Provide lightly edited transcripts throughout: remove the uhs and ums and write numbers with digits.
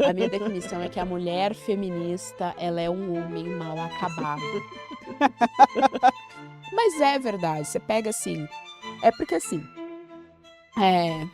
A minha definição é que a mulher feminista, ela é um homem mal acabado. Mas é verdade, você pega assim. É porque assim, é,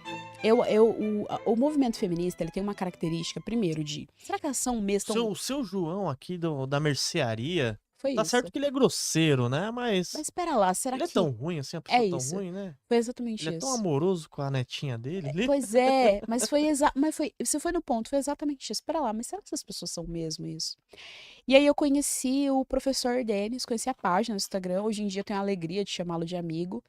o movimento feminista, ele tem uma característica, primeiro, de. Será que elas são mesmo tão. O seu João aqui da mercearia, Foi tá isso. certo que ele é grosseiro, né? Mas Mas espera lá, será ele é tão que. ruim assim, uma É pessoa tão isso. ruim, né? Foi Ele exatamente é tão isso. amoroso com a netinha dele ali. Pois é, mas foi mas foi, você foi no ponto, foi exatamente isso. Espera lá, mas será que essas pessoas são mesmo isso? E aí eu conheci o professor Denis, conheci a página no Instagram, hoje em dia eu tenho a alegria de chamá-lo de amigo,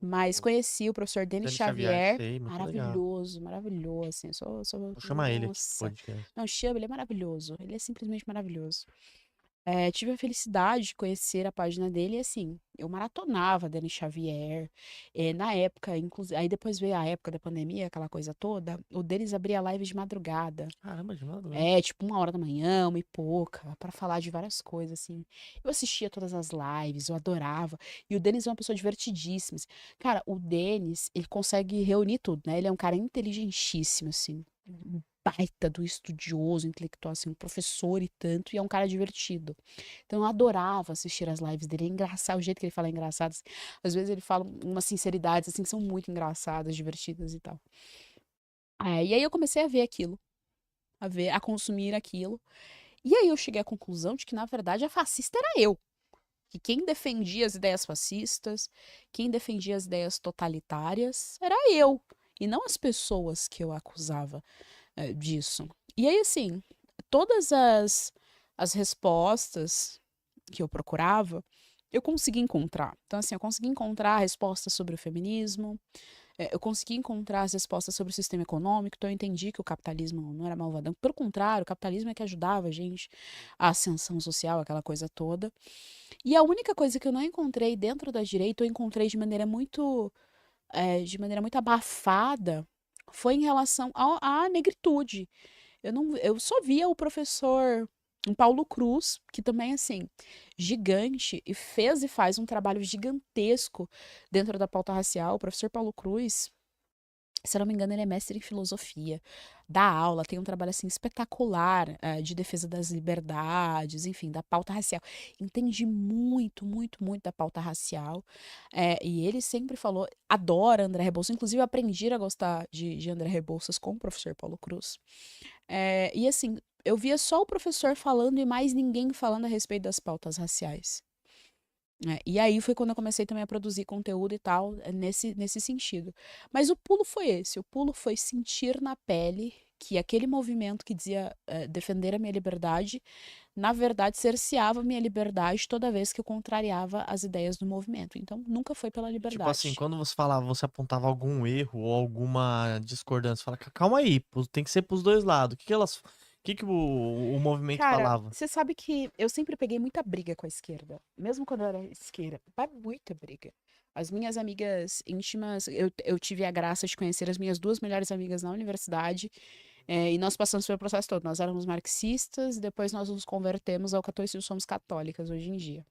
mas conheci o professor Denis Dani Xavier, Xavier, sei, muito legal. maravilhoso, maravilhoso, assim, Vou chamar ele aqui pro nossa. podcast. Não, chama, ele é maravilhoso, ele é simplesmente maravilhoso. Tive a felicidade de conhecer a página dele e, assim, eu maratonava Dani Xavier. Na época, inclusive, aí depois veio a época da pandemia, aquela coisa toda, o deles abria live de madrugada. Caramba, de madrugada. Tipo 1 hora da manhã, 1 e pouca, pra falar de várias coisas, assim. Eu assistia todas as lives, eu adorava. E o Denis é uma pessoa divertidíssima, assim. Cara, o Denis, ele consegue reunir tudo, né? Ele é um cara inteligentíssimo, assim. Um baita do estudioso, intelectual, assim, um professor e tanto, e é um cara divertido. Então eu adorava assistir as lives dele. É engraçado, o jeito que ele fala é engraçado, assim. Às vezes ele fala umas sinceridades, assim, que são muito engraçadas, divertidas e tal. E aí eu comecei a ver aquilo, a consumir aquilo. E aí eu cheguei à conclusão de que, na verdade, a fascista era eu. Que quem defendia as ideias fascistas, quem defendia as ideias totalitárias, era eu. E não as pessoas que eu acusava disso. E aí, assim, todas as respostas que eu procurava, eu consegui encontrar. Então, assim, eu consegui encontrar respostas sobre o feminismo, eu consegui encontrar as respostas sobre o sistema econômico, então eu entendi que o capitalismo não era malvadão. Pelo contrário, o capitalismo é que ajudava a gente, a ascensão social, aquela coisa toda. E a única coisa que eu não encontrei dentro da direita, eu encontrei de maneira muito abafada, foi em relação à negritude. Eu só via o professor Paulo Cruz, que também, assim, gigante, e fez e faz um trabalho gigantesco dentro da pauta racial. O professor Paulo Cruz, se eu não me engano, ele é mestre em filosofia, dá aula, tem um trabalho assim espetacular de defesa das liberdades, enfim, da pauta racial. Entende muito, muito, muito da pauta racial. E ele sempre falou, adora André Rebouças, inclusive eu aprendi a gostar de André Rebouças com o professor Paulo Cruz. E assim, eu via só o professor falando e mais ninguém falando a respeito das pautas raciais. E aí foi quando eu comecei também a produzir conteúdo e tal, nesse sentido. Mas o pulo foi esse, o pulo foi sentir na pele que aquele movimento que dizia defender a minha liberdade, na verdade cerceava a minha liberdade toda vez que eu contrariava as ideias do movimento. Então nunca foi pela Tipo assim, liberdade. quando você falava, você apontava algum erro ou alguma discordância, fala, calma aí, tem que ser pros dois lados. O que o movimento Cara, falava? você sabe que eu sempre peguei muita briga com a esquerda, mesmo quando eu era esquerda, mas muita briga. As minhas amigas íntimas, eu tive a graça de conhecer as minhas duas melhores amigas na universidade, e nós passamos pelo processo todo. Nós éramos marxistas, depois nós nos convertemos ao catolicismo, somos católicas hoje em dia.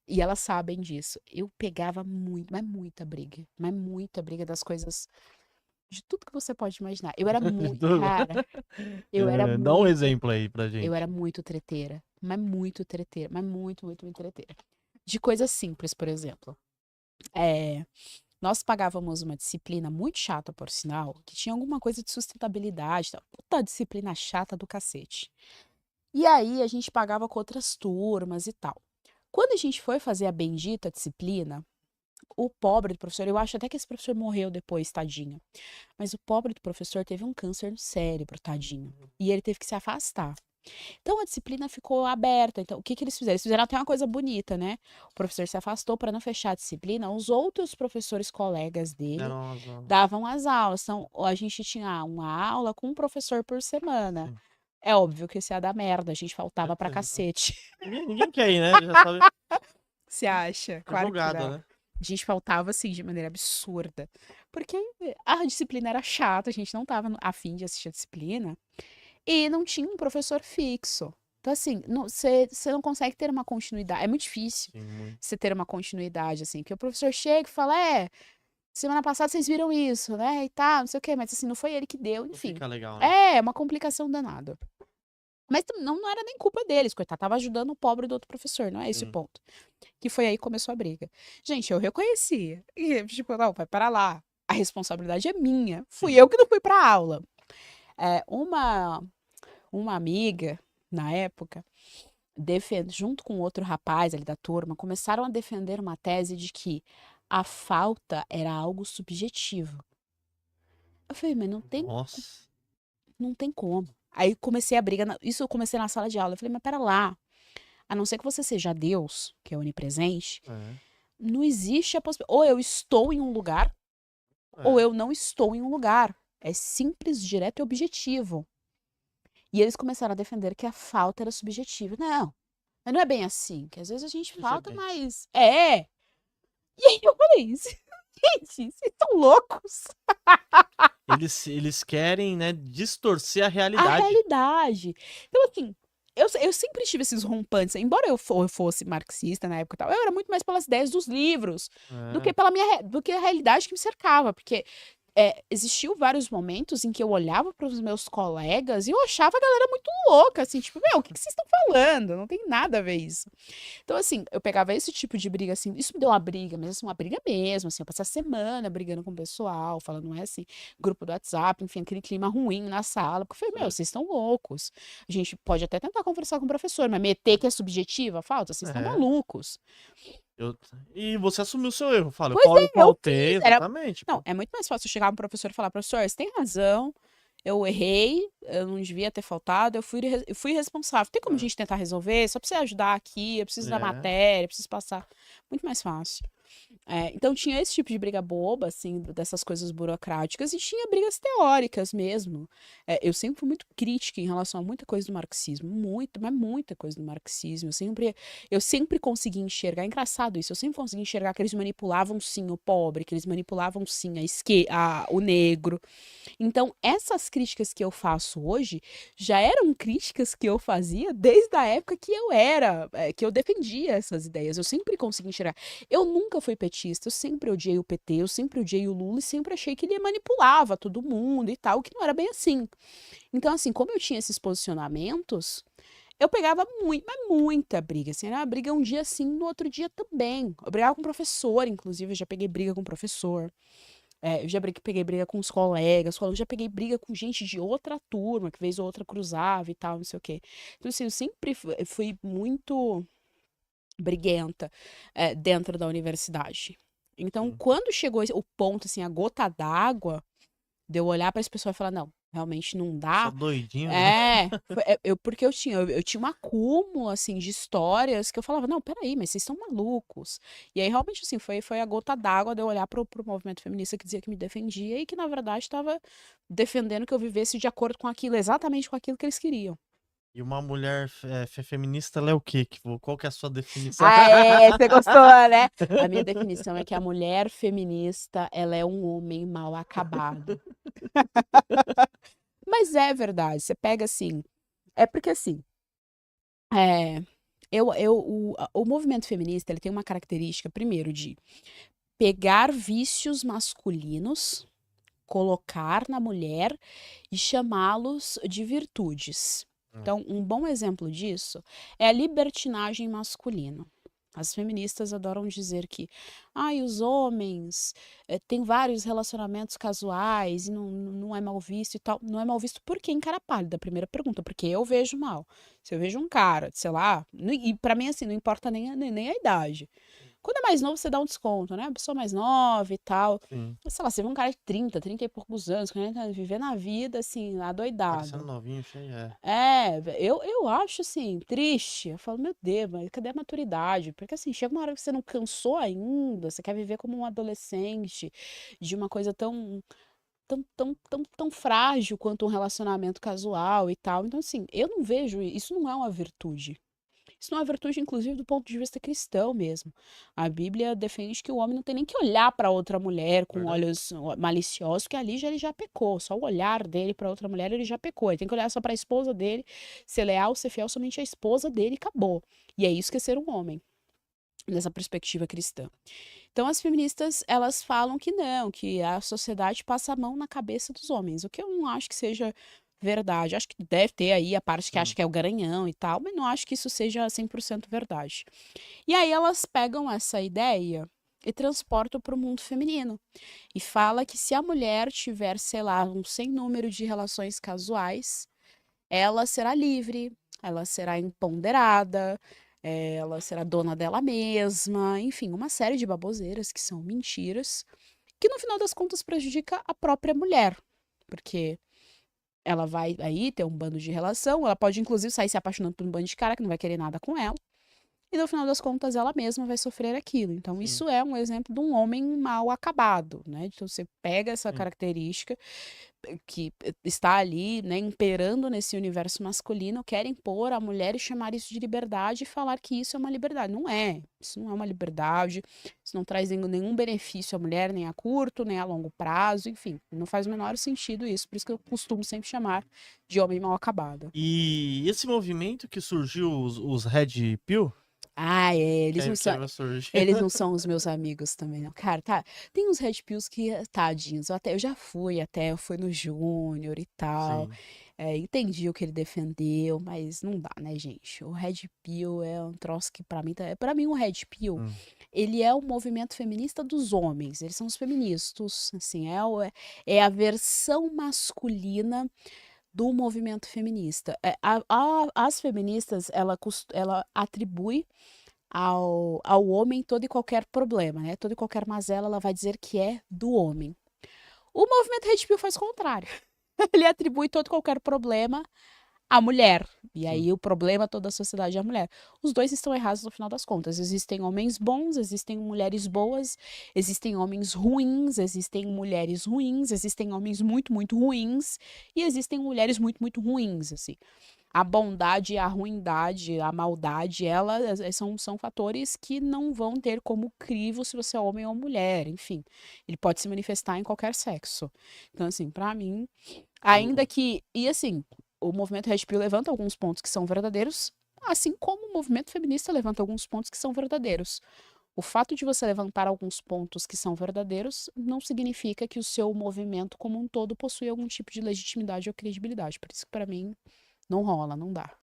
E elas sabem disso. Eu pegava muito, mas muita briga das coisas, de tudo que você pode imaginar. Eu era muito, cara, eu era Dá um muito. exemplo aí pra Eu era gente. muito treteira, mas muito treteira, mas muito, muito, muito treteira. De coisas simples, por exemplo. É, nós pagávamos uma disciplina muito chata, por sinal, que tinha alguma coisa de sustentabilidade, tal. Puta disciplina chata do cacete. E aí a gente pagava com outras turmas e tal. Quando a gente foi fazer a bendita disciplina, o pobre do professor, eu acho até que esse professor morreu depois, tadinho. Mas o pobre do professor teve um câncer no cérebro, tadinho. E ele teve que se afastar. Então a disciplina ficou aberta. Então, o que que eles fizeram? Eles fizeram até uma coisa bonita, né? O professor se afastou para não fechar a disciplina. Os outros professores colegas dele Deram as aulas. davam as aulas. Então, a gente tinha uma aula com um professor por semana. Sim, É óbvio que isso ia dar merda, a gente faltava pra certeza, né? cacete. Ninguém quer ir, né? Já sabe Você acha? a Claro que jogada, não. né? A gente faltava, assim, de maneira absurda. Porque a disciplina era chata, a gente não tava a fim de assistir a disciplina. E não tinha um professor fixo. Então, assim, você não consegue ter uma continuidade. É muito difícil Sim, muito. você ter uma continuidade, assim, que o professor chega e fala, semana passada vocês viram isso, né, e tal, não sei o quê, mas assim, não foi ele que deu, Não enfim. fica legal, né? É, uma complicação danada. Mas não era nem culpa deles, coitado, estava ajudando o pobre do outro professor, não é esse o Sim. ponto. Que foi aí que começou a briga. Gente, eu reconheci. E, tipo, não, vai para lá. A responsabilidade é minha. Fui Sim. eu que não fui pra aula. Uma amiga, na época, junto com outro rapaz ali da turma, começaram a defender uma tese de que a falta era algo subjetivo. Eu falei, mas Nossa. não tem como. Aí comecei a briga, isso eu comecei na sala de aula. Eu falei, mas pera lá, a não ser que você seja Deus, que é onipresente, É, não existe a possibilidade. Ou eu estou em um lugar, ou é. eu não estou em um lugar. É simples, direto e objetivo. E eles começaram a defender que a falta era subjetiva. Não, mas não é bem assim, que às vezes a gente Isso é falta, bem. mas é. E aí eu falei, gente, vocês estão loucos. Eles querem, né, distorcer a A realidade. realidade. Então, assim, eu sempre tive esses rompantes. Embora eu fosse marxista na época e tal, eu era muito mais pelas ideias dos livros do que É, pela do que a realidade que me cercava. Porque existiu vários momentos em que eu olhava para os meus colegas e eu achava a galera muito louca, assim, tipo, meu, o que vocês estão falando? Não tem nada a ver isso. Então, assim, eu pegava esse tipo de briga, assim, isso me deu uma briga, mas assim, uma briga mesmo, assim, eu passei a semana brigando com o pessoal, falando, não é assim, grupo do WhatsApp, enfim, aquele clima ruim na sala, porque eu falei, meu, certo. vocês estão loucos. A gente pode até tentar conversar com o professor, mas meter que é subjetiva, falta, vocês estão É. malucos. Eu... E você assumiu o seu erro. Fala, Pois eu é, eu faltei, fiz, exatamente, não, pô. é muito mais fácil eu chegar pro professor e falar, professor, você tem razão, eu errei, eu não devia ter faltado, eu fui responsável. Tem como a gente tentar resolver? Só pra você ajudar aqui, eu preciso da É. matéria, eu preciso passar. Muito mais fácil. Então tinha esse tipo de briga boba, assim, dessas coisas burocráticas, e tinha brigas teóricas mesmo. Eu sempre fui muito crítica em relação a muita coisa do marxismo, muito, mas muita coisa do marxismo. Eu sempre consegui enxergar, é engraçado isso, eu sempre consegui enxergar que eles manipulavam sim o pobre, que eles manipulavam sim o negro. Então, essas críticas que eu faço hoje já eram críticas que eu fazia desde a época que que eu defendia essas ideias. Eu sempre consegui enxergar. Eu nunca fui petista, eu sempre odiei o PT, eu sempre odiei o Lula e sempre achei que ele manipulava todo mundo e tal, que não era bem assim. Então, assim, como eu tinha esses posicionamentos, eu pegava mas muita briga, assim, era uma briga um dia sim, no outro dia também. Eu brigava com professor, inclusive, eu já peguei briga com professor. Eu já peguei briga com os colegas, eu já peguei briga com gente de outra turma, que vez ou outra cruzava e tal, não sei o quê. Então, assim, eu sempre fui muito briguenta, dentro da universidade. Então, Sim. quando chegou o ponto, assim, a gota d'água, de eu olhar para esse pessoal e falar, não, realmente não Só dá. doidinho, né? Porque eu tinha um acúmulo, assim, de histórias que eu falava, não, peraí, mas vocês estão malucos. E aí, realmente, assim, foi a gota d'água de eu olhar pro movimento feminista que dizia que me defendia e que, na verdade, estava defendendo que eu vivesse de acordo com aquilo, exatamente com aquilo que eles queriam. E uma mulher feminista, ela é o quê? Qual que é a sua definição? Ah, você gostou, né? A minha definição é que a mulher feminista, ela é um homem mal acabado. Mas é verdade, você pega assim, é porque assim, é, o movimento feminista, ele tem uma característica, primeiro, de pegar vícios masculinos, colocar na mulher e chamá-los de virtudes. É, Então, um bom exemplo disso é a libertinagem masculina. As feministas adoram dizer que os homens têm vários relacionamentos casuais e não é mal visto e tal. Não é mal visto por quem, cara pálida? Primeira pergunta, porque eu vejo mal. Se eu vejo um cara, sei lá, e pra mim, assim, não importa nem a idade. Quando é mais novo, você dá um desconto, né? A pessoa mais nova e tal. sim. Mas, sei lá, você vê um cara de 30 e poucos anos, 40 anos, viver na vida, assim, Parecendo adoidado. novinho, cheio, é. Eu acho, assim, triste. Eu falo, meu Deus, mas cadê a maturidade? Porque, assim, chega uma hora que você não cansou ainda, você quer viver como um adolescente, de uma coisa tão frágil quanto um relacionamento casual e tal. Então, assim, eu não vejo, isso não é uma virtude. Isso não é virtude, inclusive, do ponto de vista cristão mesmo. A Bíblia defende que o homem não tem nem que olhar para outra mulher com Verdade. olhos maliciosos, que ali ele já pecou. Só o olhar dele para outra mulher ele já pecou. Ele tem que olhar só para a esposa dele, ser leal, ser fiel somente à esposa dele e acabou. E é isso que é ser um homem, nessa perspectiva cristã. Então as feministas, elas falam que não, que a sociedade passa a mão na cabeça dos homens, o que eu não acho que seja verdade. Acho que deve ter aí a parte que acha Hum. que é o garanhão e tal, mas não acho que isso seja 100% verdade. E aí elas pegam essa ideia e transportam para o mundo feminino. E fala que se a mulher tiver, sei lá, um sem número de relações casuais, ela será livre, ela será empoderada, ela será dona dela mesma, enfim, uma série de baboseiras que são mentiras, que no final das contas prejudica a própria mulher, porque ela vai aí ter um bando de relação, ela pode inclusive sair se apaixonando por um bando de cara que não vai querer nada com ela, e no final das contas ela mesma vai sofrer aquilo. Então Sim, isso é um exemplo de um homem mal acabado, né? Então você pega essa sim. característica que está ali, né, imperando nesse universo masculino, querem pôr a mulher e chamar isso de liberdade e falar que isso é uma liberdade. Não é. Isso não é uma liberdade. Isso não traz nenhum benefício à mulher, nem a curto, nem a longo prazo, enfim. Não faz o menor sentido isso. Por isso que eu costumo sempre chamar de homem mal acabado. E esse movimento que surgiu, os Red Pill, Ah, é, que vai surgir. eles não são os meus amigos também, não. Cara, tá, tem uns Red Pills que, tadinhos, eu já fui até, eu fui no Júnior e tal, Sim. entendi o que ele defendeu, mas não dá, né, gente? O Red Pill é um troço que pra mim, pra mim o Red Pill, Hum. ele é o movimento feminista dos homens, eles são os feministas, assim, é a versão masculina do movimento feminista. As feministas, ela atribui ao homem todo e qualquer problema, né? Todo e qualquer mazela, ela vai dizer que é do homem. O movimento Red Pill faz o contrário. Ele atribui todo e qualquer problema à mulher. E Sim. aí o problema toda a sociedade é a mulher. Os dois estão errados no final das contas. Existem homens bons, existem mulheres boas, existem homens ruins, existem mulheres ruins, existem homens muito, muito ruins e existem mulheres muito, muito ruins, assim. A bondade, a ruindade, a maldade, elas são fatores que não vão ter como crivo se você é homem ou mulher, enfim. Ele pode se manifestar em qualquer sexo. Então, assim, pra mim, ainda O- que. E assim, o movimento Red Pill levanta alguns pontos que são verdadeiros, assim como o movimento feminista levanta alguns pontos que são verdadeiros. O fato de você levantar alguns pontos que são verdadeiros não significa que o seu movimento como um todo possui algum tipo de legitimidade ou credibilidade. Por isso que, pra mim, não rola, não dá.